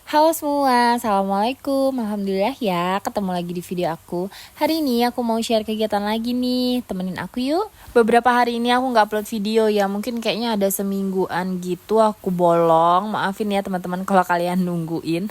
Halo semua, Assalamualaikum. Alhamdulillah ya, ketemu lagi di video aku. Hari ini aku mau share kegiatan lagi nih, temenin aku yuk. Beberapa hari ini aku gak upload video ya, mungkin kayaknya ada semingguan gitu aku bolong. Maafin ya teman-teman kalau kalian nungguin.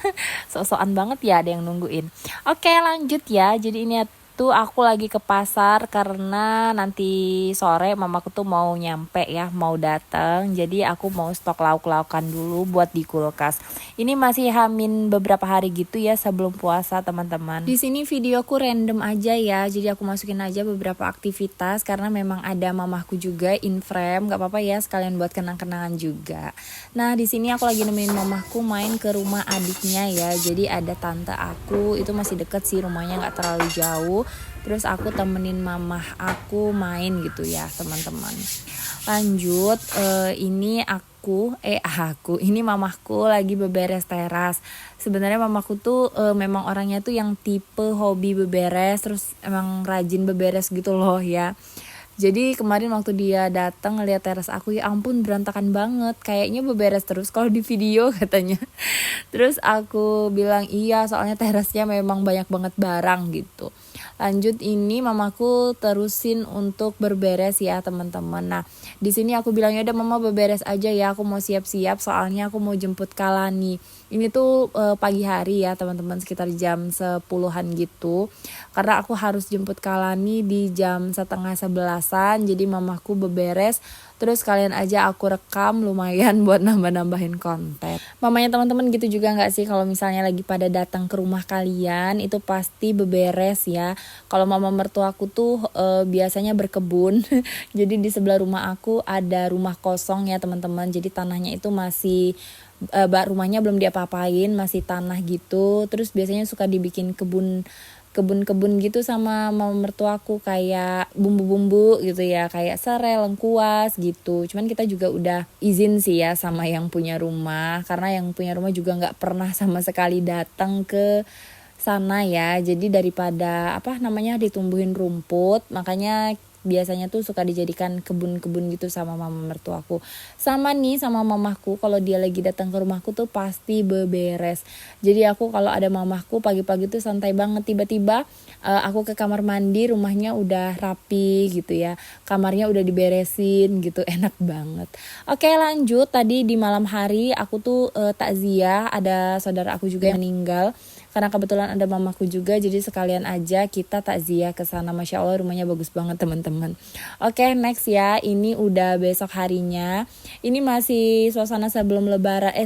Sok-sokan banget ya ada yang nungguin. Oke lanjut ya, jadi ini tuh aku lagi ke pasar karena nanti sore mamaku tuh mau nyampe ya, mau datang. Jadi aku mau stok lauk-laukan dulu buat di kulkas. Ini masih hamin beberapa hari gitu ya sebelum puasa teman-teman. Di sini videoku random aja ya, jadi aku masukin aja beberapa aktivitas karena memang ada mamahku juga in frame, nggak apa-apa ya sekalian buat kenang-kenangan juga. Nah di sini aku lagi nemenin mamahku main ke rumah adiknya ya, jadi ada tante aku itu masih deket sih rumahnya, nggak terlalu jauh. Terus aku temenin mamah aku main gitu ya teman-teman. Lanjut ini ini mamahku lagi beberes teras. Sebenarnya mamahku tuh memang orangnya tuh yang tipe hobi beberes, terus emang rajin beberes gitu loh ya. Jadi kemarin waktu dia datang ngeliat teras aku, ya ampun berantakan banget, kayaknya beberes terus kalau di video katanya. Terus aku bilang iya, soalnya terasnya memang banyak banget barang gitu. Lanjut ini mamaku terusin untuk berberes ya teman-teman. Nah di sini aku bilangnya udah mama berberes aja ya, aku mau siap-siap soalnya aku mau jemput Kalani. Ini tuh pagi hari ya teman-teman, sekitar jam 10-an gitu. Karena aku harus jemput Kalani di jam setengah 11-an. Jadi mamaku beberes, terus kalian aja aku rekam lumayan buat nambah-nambahin konten. Mamanya teman-teman gitu juga nggak sih, kalau misalnya lagi pada datang ke rumah kalian itu pasti beberes ya. Kalau mama mertuaku tuh biasanya berkebun. Jadi di sebelah rumah aku ada rumah kosong ya teman-teman. Jadi tanahnya itu masih rumahnya belum diapa-apain, masih tanah gitu. Terus biasanya suka dibikin kebun gitu sama mama mertuaku, kayak bumbu-bumbu gitu ya, kayak serai, lengkuas gitu. Cuman kita juga udah izin sih ya sama yang punya rumah, karena yang punya rumah juga nggak pernah sama sekali datang ke sana ya. Jadi daripada ditumbuhin rumput, makanya biasanya tuh suka dijadikan kebun-kebun gitu sama mama mertuaku. Sama nih sama mamahku, kalau dia lagi datang ke rumahku tuh pasti beberes. Jadi aku kalau ada mamahku pagi-pagi tuh santai banget, tiba-tiba aku ke kamar mandi, rumahnya udah rapi gitu ya. Kamarnya udah diberesin gitu, enak banget. Oke lanjut, tadi di malam hari aku tuh takziah, ada saudara aku juga yang meninggal. Karena kebetulan ada mamaku juga, jadi sekalian aja kita takziah ke sana. Masya Allah rumahnya bagus banget teman-teman. Oke next ya, ini udah besok harinya. Ini masih suasana sebelum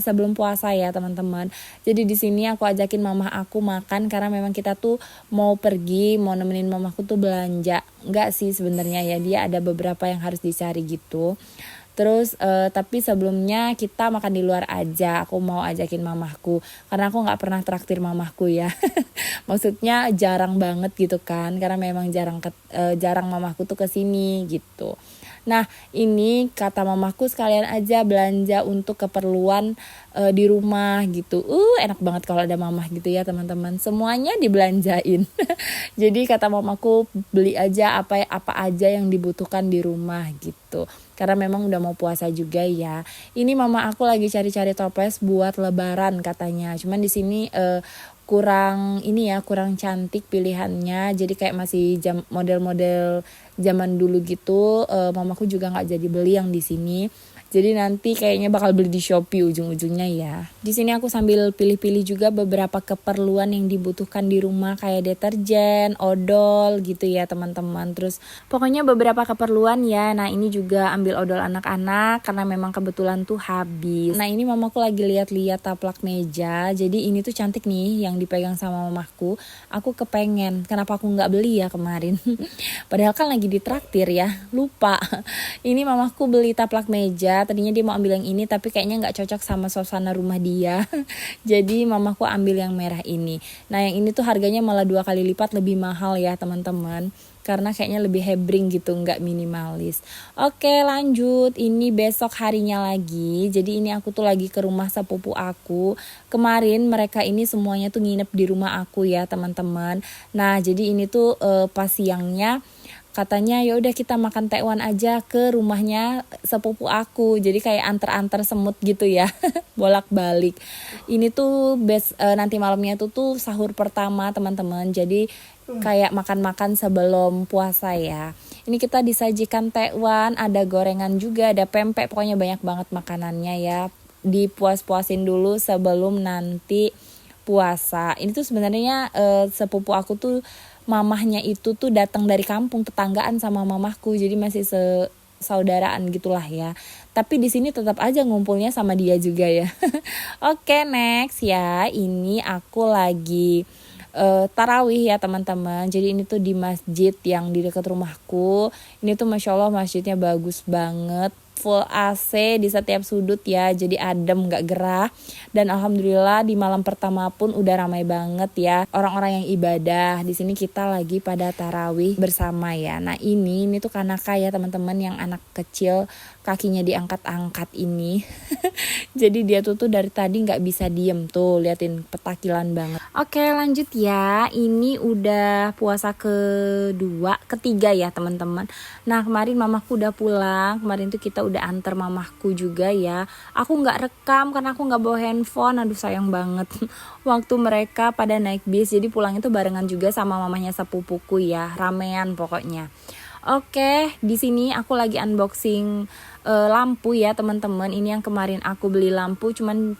sebelum puasa ya teman-teman. Jadi di sini aku ajakin mamah aku makan karena memang kita tuh mau pergi, mau nemenin mamaku tuh belanja. Enggak sih sebenarnya ya, dia ada beberapa yang harus dicari gitu. Terus tapi sebelumnya kita makan di luar aja. Aku mau ajakin mamahku karena aku nggak pernah traktir mamahku ya. Maksudnya jarang banget gitu kan, karena memang jarang mamahku tuh kesini gitu. Nah ini kata mamaku sekalian aja belanja untuk keperluan di rumah gitu. Enak banget kalau ada mamah gitu ya teman-teman, semuanya dibelanjain. Jadi kata mamaku beli aja apa aja yang dibutuhkan di rumah gitu, karena memang udah mau puasa juga ya. Ini mama aku lagi cari-cari toples buat lebaran katanya. Cuman di sini kurang cantik pilihannya, jadi kayak masih model-model zaman dulu gitu. Mamaku juga nggak jadi beli yang di sini. Jadi nanti kayaknya bakal beli di Shopee ujung-ujungnya ya. Di sini aku sambil pilih-pilih juga beberapa keperluan yang dibutuhkan di rumah, kayak deterjen, odol gitu ya teman-teman. Terus pokoknya beberapa keperluan ya. Nah ini juga ambil odol anak-anak karena memang kebetulan tuh habis. Nah ini mamaku lagi lihat-lihat taplak meja. Jadi ini tuh cantik nih yang dipegang sama mamaku. Aku kepengen, kenapa aku nggak beli ya kemarin? Padahal kan lagi ditraktir ya, lupa. Ini mamaku beli taplak meja. Tadinya dia mau ambil yang ini tapi kayaknya nggak cocok sama suasana rumah dia. Jadi mamaku ambil yang merah ini. Nah yang ini tuh harganya malah 2 kali lipat lebih mahal ya teman-teman, karena kayaknya lebih hebring gitu, nggak minimalis. Oke lanjut, ini besok harinya lagi. Jadi ini aku tuh lagi ke rumah sepupu aku. Kemarin mereka ini semuanya tuh nginep di rumah aku ya teman-teman. Nah jadi ini tuh pas siangnya katanya ya udah kita makan tekwan aja ke rumahnya sepupu aku, jadi kayak antar-antar semut gitu ya. Bolak-balik. Ini tuh nanti malamnya tuh sahur pertama teman-teman, jadi kayak makan-makan sebelum puasa ya. Ini kita disajikan tekwan, ada gorengan juga, ada pempek, pokoknya banyak banget makanannya ya. Dipuas-puasin dulu sebelum nanti puasa. Ini tuh sebenarnya sepupu aku tuh mamahnya itu tuh datang dari kampung, tetanggaan sama mamahku, jadi masih saudaraan gitulah ya. Tapi di sini tetap aja ngumpulnya sama dia juga ya. Oke, next ya. Ini aku lagi tarawih ya teman-teman. Jadi ini tuh di masjid yang di dekat rumahku. Ini tuh masya Allah masjidnya bagus banget, full AC di setiap sudut ya, jadi adem gak gerah. Dan alhamdulillah di malam pertama pun udah ramai banget ya orang-orang yang ibadah. Di sini kita lagi pada tarawih bersama ya. Nah ini tuh Kanaka ya teman-teman, yang anak kecil kakinya diangkat-angkat ini. Jadi dia tuh dari tadi nggak bisa diem tuh, liatin petakilan banget. Oke lanjut ya, ini udah puasa ketiga ya teman-teman. Nah kemarin mamaku udah pulang, kemarin tuh kita udah antar mamahku juga ya. Aku nggak rekam karena aku nggak bawa handphone, aduh sayang banget. Waktu mereka pada naik bis, jadi pulang itu barengan juga sama mamanya sepupuku ya, ramean pokoknya. Oke, di sini aku lagi unboxing lampu ya teman-teman. Ini yang kemarin aku beli lampu, cuman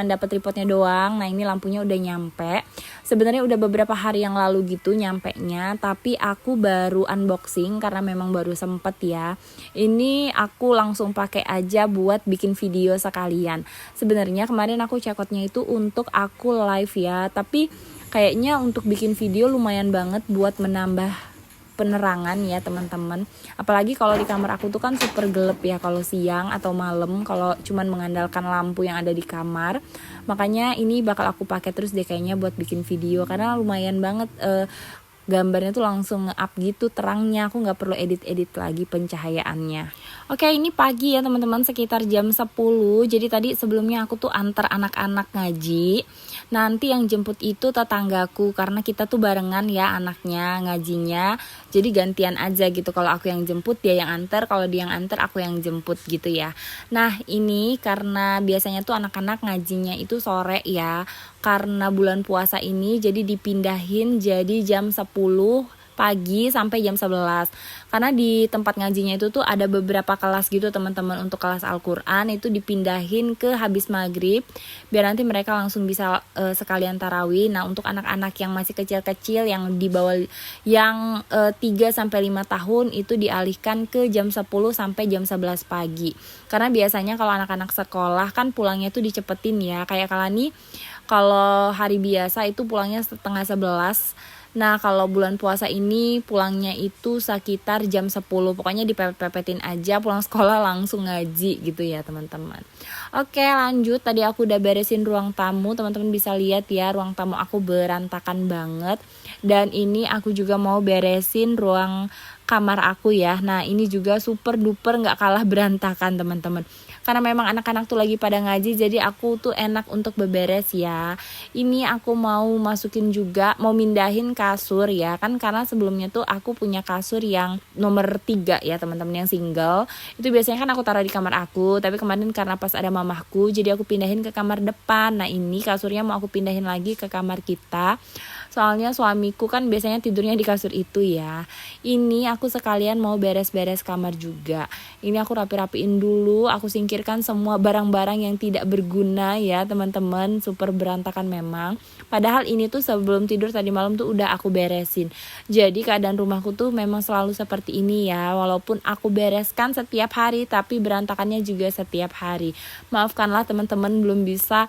dapat tripodnya doang. Nah ini lampunya udah nyampe. Sebenarnya udah beberapa hari yang lalu gitu nyampenya, tapi aku baru unboxing karena memang baru sempet ya. Ini aku langsung pakai aja buat bikin video sekalian. Sebenarnya kemarin aku cekotnya itu untuk aku live ya, tapi kayaknya untuk bikin video lumayan banget buat menambah penerangan ya teman-teman. Apalagi kalau di kamar aku tuh kan super gelap ya kalau siang atau malam, kalau cuman mengandalkan lampu yang ada di kamar. Makanya ini bakal aku pakai terus deh kayaknya buat bikin video, karena lumayan banget gambarnya tuh langsung nge-up gitu terangnya, aku nggak perlu edit-edit lagi pencahayaannya. Oke, ini pagi ya teman-teman, sekitar jam 10. Jadi tadi sebelumnya aku tuh antar anak-anak ngaji. Nanti yang jemput itu tetanggaku, karena kita tuh barengan ya anaknya ngajinya. Jadi gantian aja gitu, kalau aku yang jemput dia yang antar, kalau dia yang antar aku yang jemput gitu ya. Nah ini karena biasanya tuh anak-anak ngajinya itu sore ya, karena bulan puasa ini jadi dipindahin jadi jam 10 pagi sampai jam 11. Karena di tempat ngajinya itu tuh ada beberapa kelas gitu teman-teman, untuk kelas Al-Quran itu dipindahin ke habis maghrib biar nanti mereka langsung bisa sekalian tarawih. Nah untuk anak-anak yang masih kecil-kecil yang di bawah yang 3 sampai 5 tahun itu dialihkan ke jam 10 sampai jam 11 pagi. Karena biasanya kalau anak-anak sekolah kan pulangnya tuh dicepetin ya. Kayak Kalani kalau hari biasa itu pulangnya setengah 11. Nah kalau bulan puasa ini pulangnya itu sekitar jam 10. Pokoknya dipepet-pepetin aja, pulang sekolah langsung ngaji gitu ya teman-teman. Oke lanjut, tadi aku udah beresin ruang tamu. Teman-teman bisa lihat ya, ruang tamu aku berantakan banget. Dan ini aku juga mau beresin ruang kamar aku ya. Nah ini juga super duper gak kalah berantakan teman-teman. Karena memang anak-anak tuh lagi pada ngaji, jadi aku tuh enak untuk beberes ya. Ini aku mau masukin juga, mau mindahin kasur ya. Kan karena sebelumnya tuh aku punya kasur yang nomor 3 ya teman-teman, yang single. Itu biasanya kan aku taruh di kamar aku, tapi kemarin karena pas ada mamahku, jadi aku pindahin ke kamar depan. Nah ini kasurnya mau aku pindahin lagi ke kamar kita. Soalnya suamiku kan biasanya tidurnya di kasur itu ya. Ini aku sekalian mau beres-beres kamar juga. Ini aku rapi-rapiin dulu, aku singkirkan semua barang-barang yang tidak berguna ya teman-teman. Super berantakan memang. Padahal ini tuh sebelum tidur tadi malam tuh udah aku beresin. Jadi keadaan rumahku tuh memang selalu seperti ini ya. Walaupun aku bereskan setiap hari, tapi berantakannya juga setiap hari. Maafkanlah teman-teman belum bisa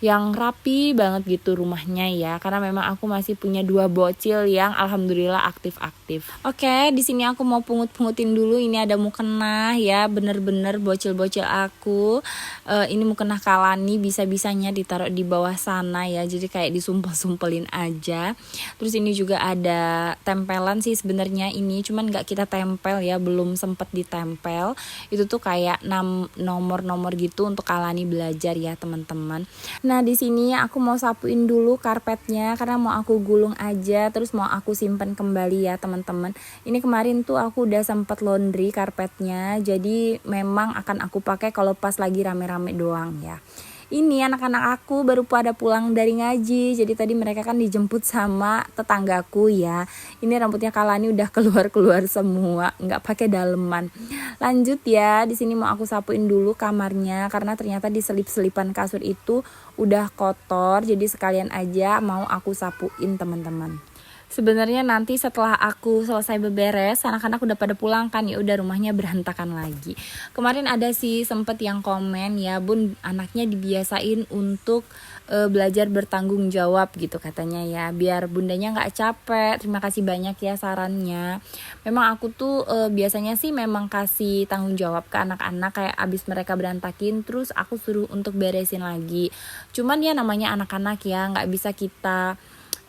yang rapi banget gitu rumahnya ya, karena memang aku masih punya 2 bocil yang alhamdulillah aktif-aktif. Oke, di sini aku mau pungut-pungutin dulu. Ini ada mukena ya, bener-bener bocil-bocil aku. Ini mukena Kalani, bisa-bisanya ditaruh di bawah sana ya, jadi kayak disumpel-sumpelin aja. Terus ini juga ada tempelan sih sebenarnya ini, cuman nggak kita tempel ya, belum sempet ditempel. Itu tuh kayak nomor-nomor gitu untuk Kalani belajar ya teman-teman. Nah, di sini aku mau sapuin dulu karpetnya karena mau aku gulung aja, terus mau aku simpan kembali ya teman-teman. Ini kemarin tuh aku udah sempat laundry karpetnya, jadi memang akan aku pakai kalau pas lagi rame-rame doang ya. Ini anak-anak aku baru pada pulang dari ngaji, jadi tadi mereka kan dijemput sama tetanggaku ya. Ini rambutnya Kalani udah keluar-keluar semua, nggak pakai daleman. Lanjut ya, di sini mau aku sapuin dulu kamarnya karena ternyata di selip-selipan kasur itu udah kotor, jadi sekalian aja mau aku sapuin teman-teman. Sebenarnya nanti setelah aku selesai beberes, anak-anak udah pada pulang kan, ya udah rumahnya berantakan lagi. Kemarin ada sih sempet yang komen ya, Bun, anaknya dibiasain untuk belajar bertanggung jawab gitu katanya ya, biar bundanya nggak capek. Terima kasih banyak ya sarannya. Memang aku tuh biasanya sih memang kasih tanggung jawab ke anak-anak, kayak abis mereka berantakin terus aku suruh untuk beresin lagi. Cuman ya namanya anak-anak ya, nggak bisa kita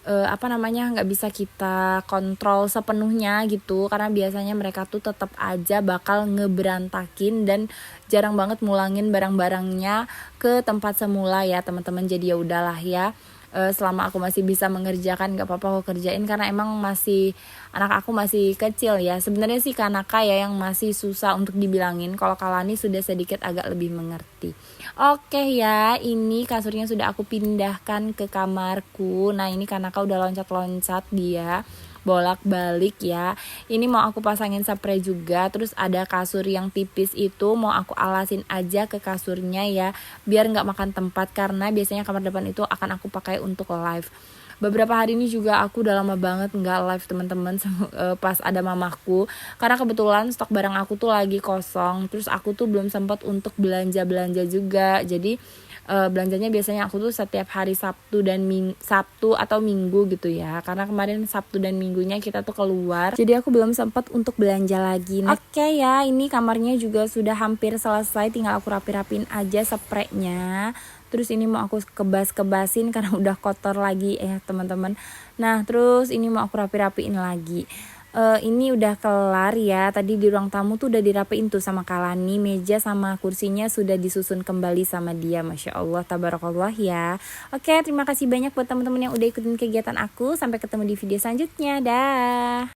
nggak bisa kita kontrol sepenuhnya gitu, karena biasanya mereka tuh tetap aja bakal ngeberantakin dan jarang banget mulangin barang-barangnya ke tempat semula ya teman-teman. Jadi ya udahlah ya, selama aku masih bisa mengerjakan nggak apa-apa aku kerjain, karena emang masih anak aku masih kecil ya. Sebenarnya sih Kanaka ya yang masih susah untuk dibilangin, kalau Kalani sudah sedikit agak lebih mengerti. Oke ya, ini kasurnya sudah aku pindahkan ke kamarku. Nah ini Kanaka udah loncat-loncat dia bolak-balik ya. Ini mau aku pasangin spray juga. Terus ada kasur yang tipis itu mau aku alasin aja ke kasurnya ya, biar nggak makan tempat, karena biasanya kamar depan itu akan aku pakai untuk live. Beberapa hari ini juga aku udah lama banget nggak live teman-teman, pas ada mamaku, karena kebetulan stok barang aku tuh lagi kosong. Terus aku tuh belum sempat untuk belanja juga, jadi belanjanya biasanya aku tuh setiap hari Sabtu atau Minggu gitu ya, karena kemarin Sabtu dan Minggunya kita tuh keluar, jadi aku belum sempat untuk belanja lagi. Oke ya, ini kamarnya juga sudah hampir selesai, tinggal aku rapi-rapin aja spraynya. Terus ini mau aku kebas-kebasin karena udah kotor lagi teman-teman. Nah terus ini mau aku rapi-rapiin lagi. Ini udah kelar ya. Tadi di ruang tamu tuh udah dirapiin tuh sama Kalani, meja sama kursinya sudah disusun kembali sama dia. Masya Allah, tabarakallah ya. Oke, terima kasih banyak buat teman-teman yang udah ikutin kegiatan aku. Sampai ketemu di video selanjutnya. Dah.